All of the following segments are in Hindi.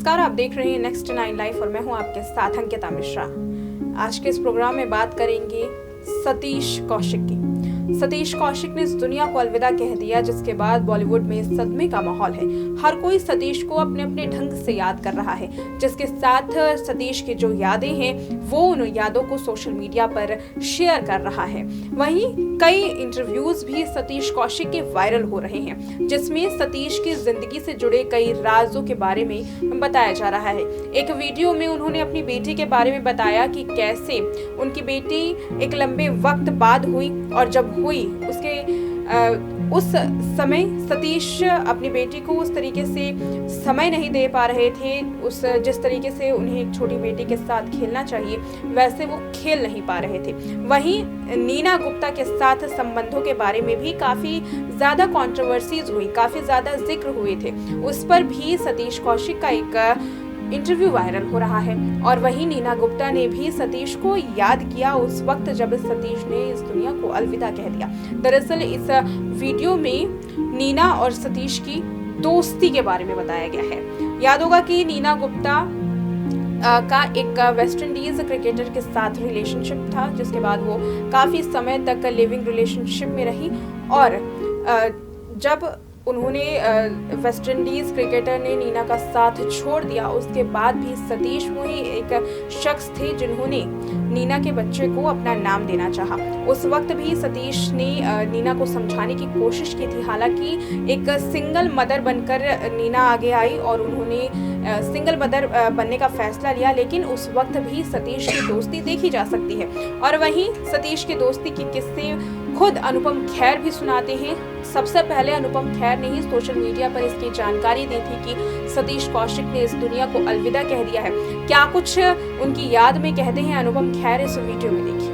नमस्कार, आप देख रहे हैं नेक्स्ट 9 लाइव और मैं हूं आपके साथ अंकिता मिश्रा। आज के इस प्रोग्राम में बात करेंगे सतीश कौशिक की। सतीश कौशिक ने इस दुनिया को अलविदा कह दिया, जिसके बाद बॉलीवुड में सदमे का माहौल है। हर कोई सतीश को अपने अपने ढंग से याद कर रहा है, जिसके साथ सतीश की जो यादें हैं वो उन यादों को सोशल मीडिया पर शेयर कर रहा है। वहीं कई इंटरव्यूज भी सतीश कौशिक के वायरल हो रहे हैं, जिसमें सतीश की जिंदगी से जुड़े कई राजों के बारे में बताया जा रहा है। एक वीडियो में उन्होंने अपनी बेटी के बारे में बताया कि कैसे उनकी बेटी एक लंबे वक्त बाद हुई और जब हुई उस समय सतीश अपनी बेटी को उस तरीके से समय नहीं दे पा रहे थे। जिस तरीके से उन्हें एक छोटी बेटी के साथ खेलना चाहिए वैसे वो खेल नहीं पा रहे थे। वहीं नीना गुप्ता के साथ संबंधों के बारे में भी काफी ज्यादा कंट्रोवर्सीज हुई, काफी ज्यादा जिक्र हुए थे। उस पर भी सतीश कौशिक का एक इंटरव्यू वायरल हो रहा है और वहीं नीना गुप्ता ने भी सतीश को याद किया उस वक्त जब सतीश ने इस दुनिया को अलविदा कह दिया। दरअसल इस वीडियो में नीना और सतीश की दोस्ती के बारे में बताया गया है। याद होगा कि नीना गुप्ता का एक वेस्ट इंडीज क्रिकेटर के साथ रिलेशनशिप था, जिसके बाद वो काफी समय तक लिविंग रिलेशनशिप में रही और जब उन्होंने वेस्ट इंडीज क्रिकेटर ने नीना का साथ छोड़ दिया, उसके बाद भी सतीश वही एक शख्स थे जिन्होंने नीना के बच्चे को अपना नाम देना चाहा। उस वक्त भी सतीश ने नीना को समझाने की कोशिश की थी। हालांकि एक सिंगल मदर बनकर नीना आगे आई और उन्होंने सिंगल मदर बनने का फैसला लिया, लेकिन उस वक्त भी सतीश की दोस्ती देखी जा सकती है। और वहीं सतीश की दोस्ती के किस्से खुद अनुपम खेर भी सुनाते हैं। सबसे पहले अनुपम खेर ने ही सोशल मीडिया पर इसकी जानकारी दी थी कि सतीश कौशिक ने इस दुनिया को अलविदा कह दिया है। क्या कुछ उनकी याद में कहते हैं अनुपम खेर, इस वीडियो में देखिए।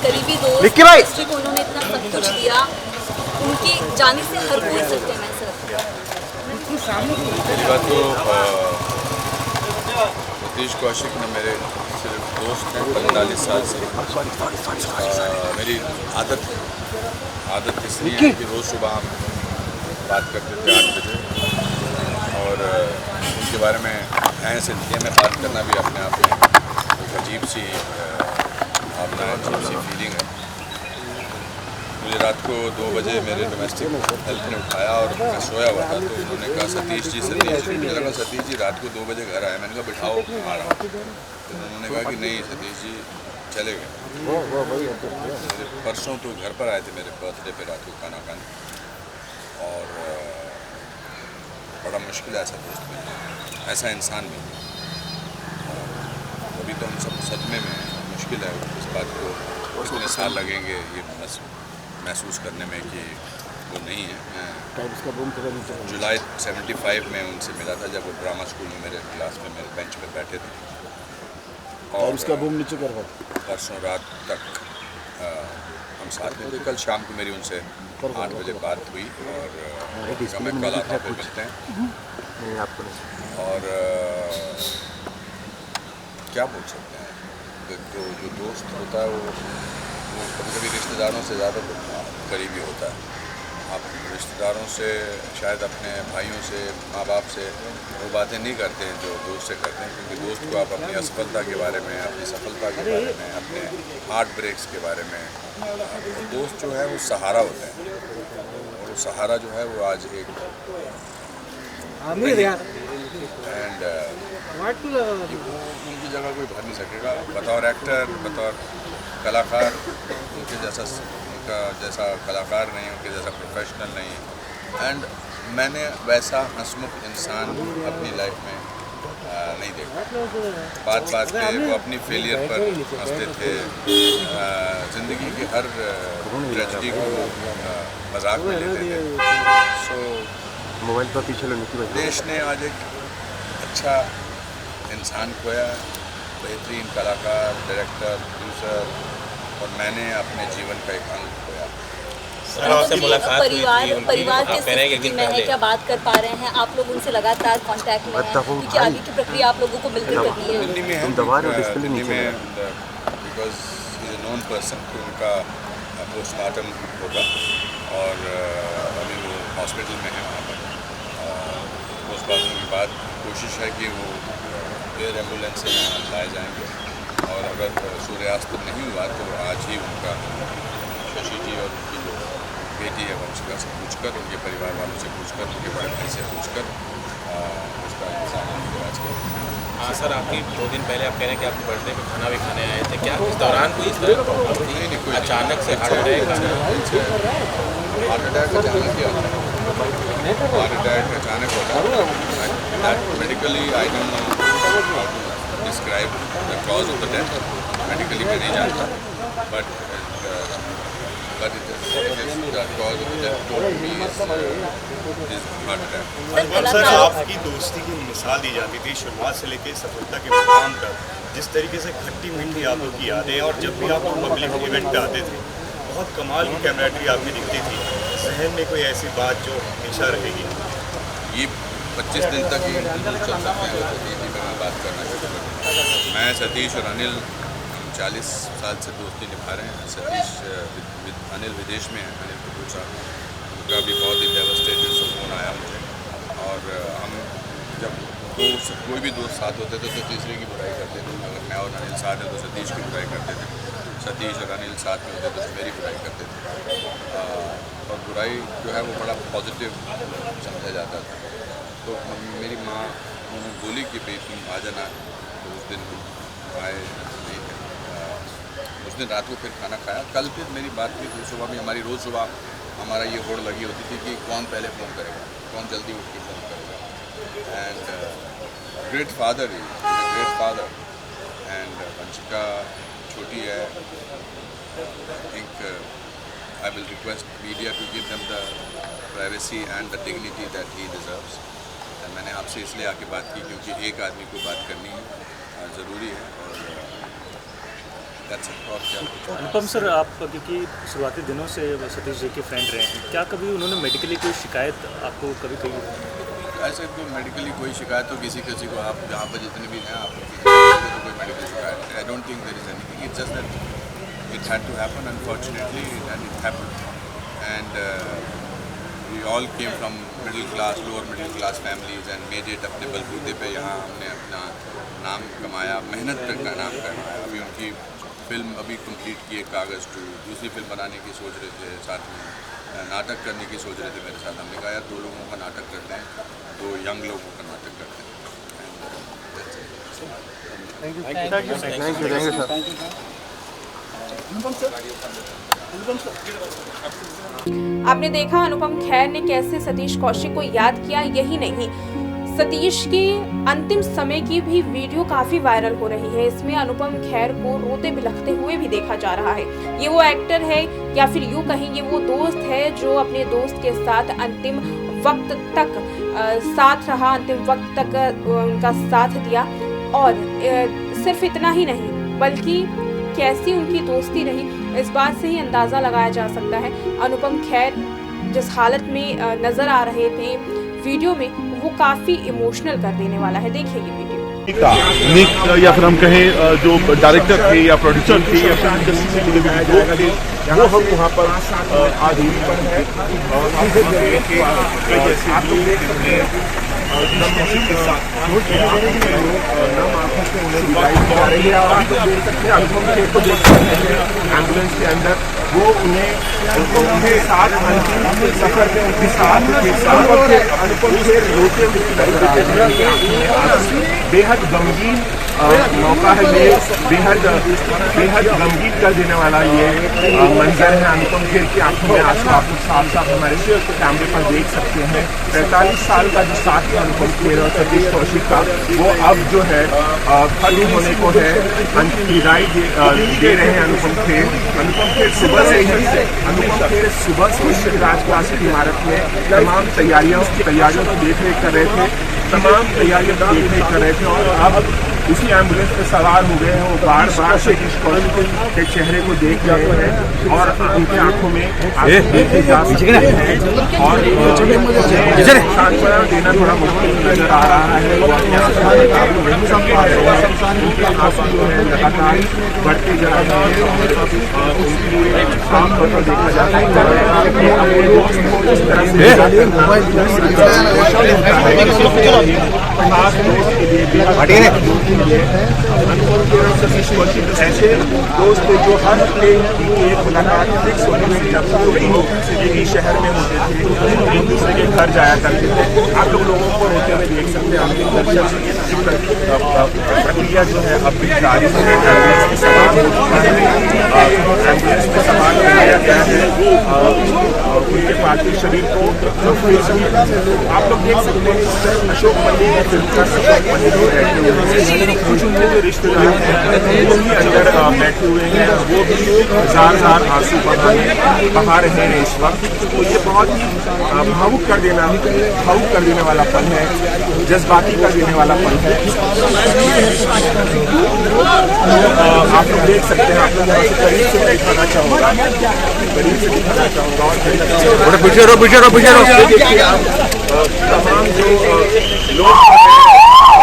करीबी दोस्त को उन्होंने इतना सब कुछ दिया, उनके जाने से हर कोई सकते हैं। मेरी बात तो सतीश कौशिक ने मेरे सिर्फ दोस्त हैं 45 साल से। मेरी आदत इसलिए है कि रोज़ सुबह हम बात करते थे 8 बजे और उनके बारे में ऐसे जिंदगी में बात करना भी अपने आप में एक अजीब सी भावना है, अजीब सी फीलिंग है। मुझे रात को 2 बजे मेरे डोमेस्टिक हेल्थ ने उठाया और मैं सोया हुआ था, तो उन्होंने कहा सतीश जी। मुझे लगा सतीश जी रात को 2 बजे घर आए। मैंने कहा बिठाओ, आ रहा हूँ। तो उन्होंने कहा कि नहीं सतीश जी चले गए। परसों तो घर पर आए थे मेरे बर्थडे पे रात को खाना खाने और बड़ा मुश्किल है ऐसा दोस्त मिलना, ऐसा इंसान मिलना। अभी तो हम सब सदमे में मुश्किल है इस बात को, कितने साल लगेंगे ये महसूस करने में कि वो नहीं है। जुलाई 75 में उनसे मिला था जब वो ड्रामा स्कूल में मेरे क्लास में मेरे बेंच पर बैठे थे और उसका बूम नीचे कर परसों रात तक हम साथ में थे। कल शाम को मेरी उनसे 8 बजे बात हुई और मैं कल आता फिर मिलते हैं। और क्या बोल सकते हैं, तो जो दोस्त होता है वो कभी रिश्तेदारों से ज़्यादा करीबी होता है। आप रिश्तेदारों से शायद अपने भाइयों से, माँ बाप से वो बातें नहीं करते हैं जो दोस्त से करते हैं, क्योंकि दोस्त को आप अपनी असफलता के बारे में, अपनी सफलता के बारे में, अपने हार्ट ब्रेक्स के बारे में, दोस्त जो है वो सहारा होता है और वो सहारा जो है वो आज एक एंड उनकी जगह कोई भर नहीं सकेगा। बतौर एक्टर, बतौर कलाकार उनका जैसा कलाकार नहीं, उनके जैसा प्रोफेशनल नहीं। एंड मैंने वैसा हंसमुख इंसान अपनी लाइफ में नहीं देखा। बात पे वो अपनी फेलियर पर हंसते थे, ज़िंदगी की हर ट्रेजेडी को मजाक में लेते थे। सो मोबाइल पर पीछे देश ने आज एक अच्छा इंसान खोया, बेहतरीन कलाकार, डायरेक्टर, प्रोड्यूसर, और मैंने अपने जीवन का एक अंग खोया। परिवार के स्थिति में है, क्या बात कर पा रहे हैं आप लोग उनसे लगातार कांटेक्ट में हैं, क्योंकि आगे की प्रक्रिया आप लोगों को मिलकर करनी है। दिल्ली में है, दिल्ली में बिकॉज नॉन पर्सन, तो उनका पोस्टमार्टम होगा और अभी वो हॉस्पिटल में है वहाँ पर। पोस्टमार्टम के बाद कोशिश है कि वो एयर एम्बुलेंस से यहाँ लाए जाएंगे और अगर सूर्यास्त नहीं हुआ तो आज ही उनका शशि जी और उनकी जो बेटी है वंशिका से पूछकर, उनके परिवार वालों से पूछकर, उनके बड़े भाई से पूछकर उसका इंतजाम इलाज करेंगे। हाँ सर, आपकी 2 दिन पहले आप कह रहे हैं कि आपके बर्थडे पे खाना भी खाने आए थे, क्या इस दौरान कोई इस तरह कोई अचानक से हार्ट अटैक हार्ट अटैक अचानक ही आता है, हार्ट अटैक अचानक होता है। Medically I don't know describe the cause of the death, medically मैं नहीं जानता, but it is the cause of death told me is heart attack। Sir, आपकी दोस्ती की मिसाल दी जाती थी शुरुआत से लेकर सफलता के मुकाम तक, जिस तरीके से खट्टी मीठी आप लोग की यादें, और जब भी आप लोग पब्लिक इवेंट पे आते थे बहुत कमाल की कैमरेटरी आपकी दिखती थी। जहन में कोई ऐसी बात जो हमेशा रहेगी? ये 25 दिन तक ही चल सकते हैं, सतीश जी मैं बात करना शुरू करूँ। मैं सतीश और अनिल 40 साल से दोस्ती निभा रहे हैं। सतीश अनिल विदेश में है, अनिल कपूर साहब, उनका भी बहुत ही डेवास्टेटेड फोन आया मुझे, और हम जब कोई भी दोस्त साथ होते थे तो तीसरे की बुराई करते थे। अगर मैं और अनिल साथ हैं तो सतीश की बुराई करते थे, सतीश और अनिल साथ में होते तो मेरी बुराई करते थे, और बुराई जो है वो बड़ा पॉजिटिव समझा जाता था। तो मेरी माँ उन्होंने बोली कि भाई तुम आ जाना, तो उस दिन आए नहीं थे। उस दिन रात को फिर खाना खाया। कल फिर मेरी बात हुई, फिर सुबह में हमारी रोज़ सुबह हमारा ये होड़ लगी होती थी कि कौन पहले फ़ोन करेगा, कौन जल्दी उठ के फ़ोन करेगा। And great father is great father, and Vanshika छोटी है। I think I will request media to give them the privacy and the dignity that he deserves. मैंने आपसे इसलिए आके बात की क्योंकि एक आदमी को बात करनी है, ज़रूरी है। और क्या अनुपम सर, आप क्योंकि शुरुआती दिनों से सतीश जी के फ्रेंड रहे हैं, क्या कभी उन्होंने मेडिकली कोई शिकायत आपको कभी कही? ऐसे तो मेडिकली कोई शिकायत तो किसी को आप जहाँ पर जितने भी हैं आप तो कोई मेडिकल शिकायत, I don't think there is anything, it's just that it had to happen unfortunately and it happened. And we all came from middle class, lower middle class families, and made it अपने बलबूते पे यहाँ हमने अपना नाम कमाया, मेहनत का नाम कमाया। अभी उनकी फिल्म अभी कंप्लीट की है, कागज़ 2, दूसरी फिल्म बनाने की सोच रहे थे, साथ में नाटक करने की सोच रहे थे मेरे साथ। हमने कहा यार 2 लोगों का नाटक करते हैं, 2 यंग लोगों का नाटक करते हैं। आपने देखा अनुपम खेर ने कैसे सतीश कौशिक को याद किया। यही नहीं, सतीश के अंतिम समय की भी वीडियो काफी वायरल हो रही है। इसमें अनुपम खेर को रोते बिलखते हुए भी देखा जा रहा है। ये वो एक्टर है या फिर यूँ कहीं ये वो दोस्त है जो अपने दोस्त के साथ अंतिम वक्त तक साथ रहा, अंतिम वक्त तक उनका साथ दिया। और सिर्फ इतना ही नहीं बल्कि कैसी उनकी दोस्ती रही, इस बात से ही अंदाज़ा लगाया जा सकता है। अनुपम खेर जिस हालत में नज़र आ रहे थे वीडियो में, वो काफ़ी इमोशनल कर देने वाला है। देखिए ये वीडियो। निक या फिर हम कहें जो डायरेक्टर थे या प्रोड्यूसर थे या फिर वो हम वहाँ पर आज एम्बुलेंस के अंदर वो उनके साथ सफर में उनके साथ अनुपम खेर रोते बेहद गमगीन मौका है ये, बेहद गमगीन कर देने वाला ये मंजर है अनुपम खेर की आंखों में आंसू आप साफ साफ हमारे कैमरे पर देख सकते हैं। 45 साल का जो साथ है अनुपम खेर और सतीश कौशिक का, वो अब जो है खत्म होने को है। अंतिम विदाई दे रहे हैं अनुपम खेर सुबह से ही राजपाल की इमारत में तमाम तैयारियों की देख रेख कर रहे थे, और अब उसी एम्बुलेंस में सवार हो गए हैं, वो बार बार सतीश कौशिक के चेहरे को देख रहे हैं और उनकी आंखों में देखे जा सकते हैं और सांत्वना देना थोड़ा मुश्किल नजर आ रहा है। उनके आंसू जो है लगातार बढ़ते जा रहे हैं और उनकी साफ तौर पर देखा जा सकता है कि अपने दोस्त को इस तरह से खास दोस्त के लिए सतीश कौशिक ऐसे दोस्त जो हर प्लेन की एक मुलाकात फिक्स होने में जब पूरी एक ही शहर में होते थे, एक दूसरे के घर जाया करते थे। आप लोगों को होते हुए देख सकते हैं आपके दर्शक प्रक्रिया जो है अब भी जारी है। एम्बुलेंस में सवार कराया गया है उनके पार्थिव शरीर को। आप लोग देख सकते हैं अशोक पंडित अशोक पंडित कुछ उनके जो रिश्तेदार हैं वो भी अंदर बैठे हुए हैं, वो भी जार आंसू बहा रहे हैं इस वक्त। तो ये बहुत ही भावुक कर देने वाला पल है, जज्बाती कर देने वाला पल है। आप लोग देख सकते हैं, आप लोग करीब से दिखाना चाहूँगा और तमाम जो लोग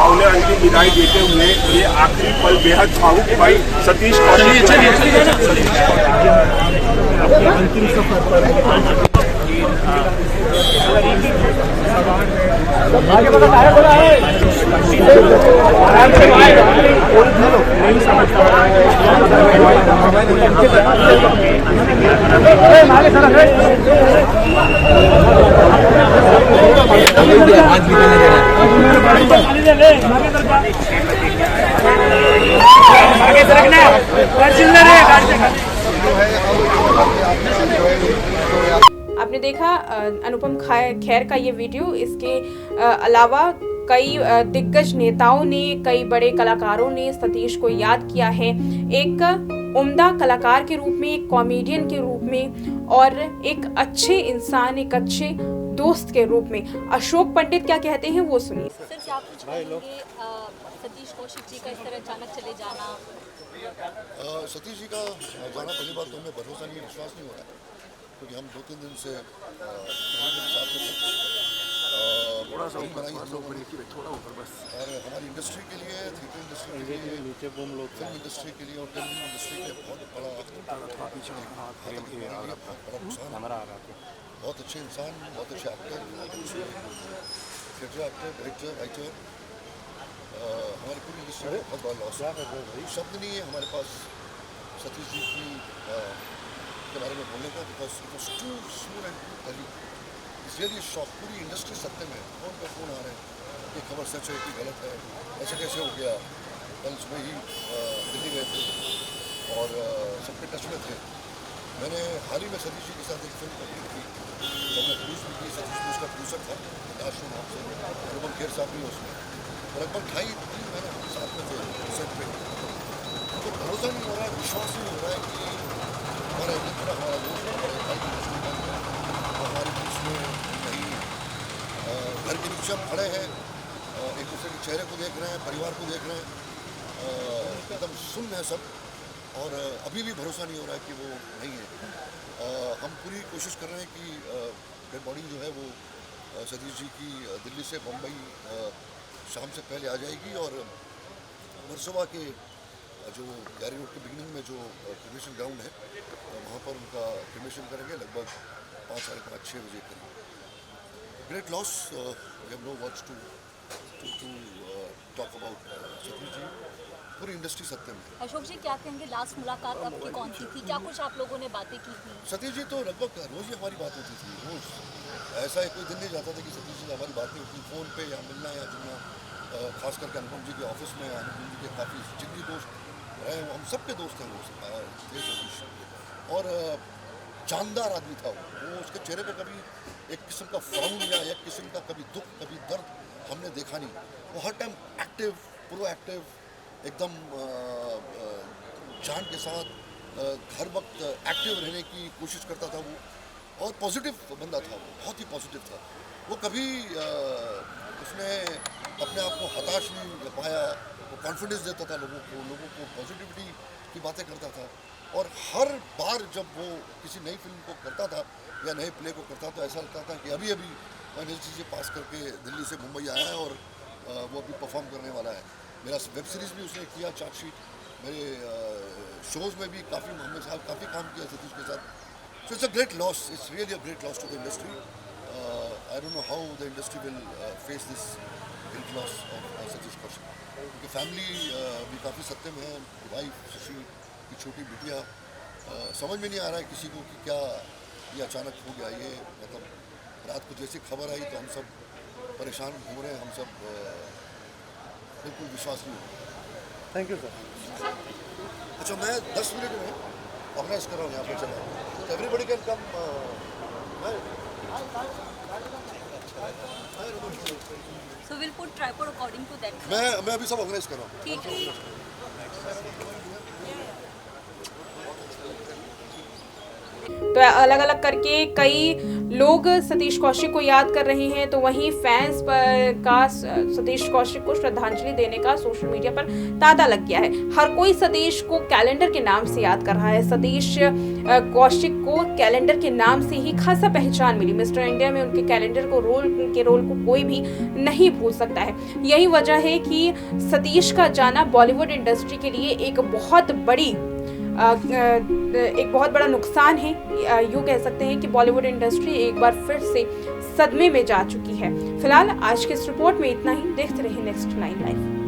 उन्हें अंतिम विदाई देते हुए ये आखिरी पल बेहद भावुक पल सतीश कौशिक अपने अंतिम सफर पर नहीं समझ पा रहा है। आपने देखा अनुपम खेर का ये वीडियो। इसके अलावा कई दिग्गज नेताओं ने, कई बड़े कलाकारों ने सतीश को याद किया है एक उम्दा कलाकार के रूप में, एक कॉमेडियन के रूप में और एक अच्छे इंसान, एक अच्छे दोस्त के रूप में। अशोक पंडित क्या कहते हैं वो सुनिए। सर क्या आप कुछ कहेंगे सतीश कौशिक जी का इस तरह अचानक चले जाना? सतीश जी का जाना पहली बात तो हमें भरोसा नहीं, विश्वास नहीं हो रहा है, क्योंकि हम 2-3 दिन से साथ में थे। थोड़ा सा ऊपर बस। और हमारी इंडस्ट्री के लिए, थिएटर इंडस्ट्री के लिए, फिल्म इंडस्ट्री के लिए और फिल्म इंडस्ट्री के लिए बहुत बड़ा बहुत अच्छे इंसान, बहुत अच्छे actor, theatre actor, director, writer, हमारी पूरी इंडस्ट्री में बहुत बड़ा लॉस है। शब्द नहीं है हमारे पास सतीश जी की के बारे में बोलने का, because it was too soon and too early. It's really shock. पूरी इंडस्ट्री सत्य में फोन पर फोन आ रहे हैं कि खबर सच है कि गलत है, ऐसे कैसे हो गया। कल सुबह ही दिल्ली गए थे और सबके टच में थे। मैंने हाल ही में सतीश जी के साथ एक फिल्म कंप्लीट की, जब मैं प्रोड्यूस भी की। सतीश जी उसका प्रोड्यूसर था, आशु नाम से, अनुपम खेर साहब भी उसमें लगभग 2.5-3 महीने साथ में थे सेट पे। तो भरोसा नहीं हो रहा है, विश्वास नहीं हो रहा है कि हमारा मित्र, हमारा दोस्त, हमारे भाई की मुस्लिम हमारे बीच में नहीं। घर के नीचे हम खड़े हैं, एक दूसरे के चेहरे को देख रहे हैं, परिवार को देख रहे हैं, एकदम सुन्न है सब। और अभी भी भरोसा नहीं हो रहा है कि वो नहीं है। हम पूरी कोशिश कर रहे हैं कि डेड बॉडी जो है वो सतीश जी की दिल्ली से बम्बई शाम से पहले आ जाएगी और वर्सोवा के जो गैरी रोड के बिगिनिंग में जो क्रिमेशन ग्राउंड है वहाँ पर उनका क्रिमेशन करेंगे लगभग 5-5:30-6 बजे करीब। Great loss, we have no words to talk about Satish ji. पूरी इंडस्ट्री सत्य में। अशोक जी क्या कहेंगे, लास्ट मुलाकात आपकी कौन सी थी? क्या कुछ आप लोगों ने बातें की थी? सतीश जी तो लगभग रोज़ ही हमारी बात होती थी, रोज़। ऐसा कोई दिन नहीं जाता था कि सतीश जी से हमारी बात नहीं होती। फ़ोन पे या मिलना या जुलना, खास करके अनुपम जी के ऑफिस में, अनुपम जी के काफ़ी जितनी दोस्त रहे हम सबके दोस्त हैं वो सतीश। और जानदार आदमी था वो। उसके चेहरे पे कभी एक किस्म का फ्राउन या एक किस्म का कभी दुख, कभी दर्द हमने देखा नहीं। वो हर टाइम एक्टिव, प्रोएक्टिव, एकदम जान के साथ हर वक्त एक्टिव रहने की कोशिश करता था वो। और पॉजिटिव बंदा था वो, बहुत ही पॉजिटिव था वो। कभी उसने अपने आप को हताश नहीं पाया, वो कॉन्फिडेंस देता था लोगों को पॉजिटिविटी की बातें करता था। और हर बार जब वो किसी नई फिल्म को करता था या नए प्ले को करता तो ऐसा लगता था कि अभी NLC से पास करके दिल्ली से मुंबई आया है और वो अभी परफॉर्म करने वाला है। मेरा वेब सीरीज़ भी उसने किया, चार्जशीट, मेरे शोज़ में भी मोहम्मद साहब काफ़ी काम किया सतीश के साथ। So it's a great loss, it's really a great loss to the industry. I don't know how the industry will face this great loss of Satish Kaushik. उनकी फैमिली भी काफ़ी सत्य में है, वाइफ शशि की छोटी बिटिया, समझ में नहीं आ रहा है किसी को कि क्या ये अचानक हो गया। ये मतलब रात को जैसी खबर आई तो हम सब परेशान घूम रहे हैं, हम सब बिल्कुल विश्वास नहीं हो। Thank you sir. अच्छा, मैं 10 मिनट में ऑर्गेनाइज कर रहा हूँ यहाँ पर, चला तो everybody can come. So we'll put tripod according to that. मैं अभी सब ऑर्गेनाइज कर रहा हूँ। ठीक है। तो अलग अलग करके कई लोग सतीश कौशिक को याद कर रहे हैं, तो वहीं फैंस पर का सतीश कौशिक को श्रद्धांजलि देने का सोशल मीडिया पर तांता लग गया है। हर कोई सतीश को कैलेंडर के नाम से याद कर रहा है। सतीश कौशिक को कैलेंडर के नाम से ही खासा पहचान मिली। मिस्टर इंडिया में उनके कैलेंडर को उनके रोल को कोई भी नहीं भूल सकता है। यही वजह है कि सतीश का जाना बॉलीवुड इंडस्ट्री के लिए एक बहुत बड़ा नुकसान है। यूँ कह सकते हैं कि बॉलीवुड इंडस्ट्री एक बार फिर से सदमे में जा चुकी है। फिलहाल आज के इस रिपोर्ट में इतना ही। देखते रहिए नेक्स्ट 9 लाइव।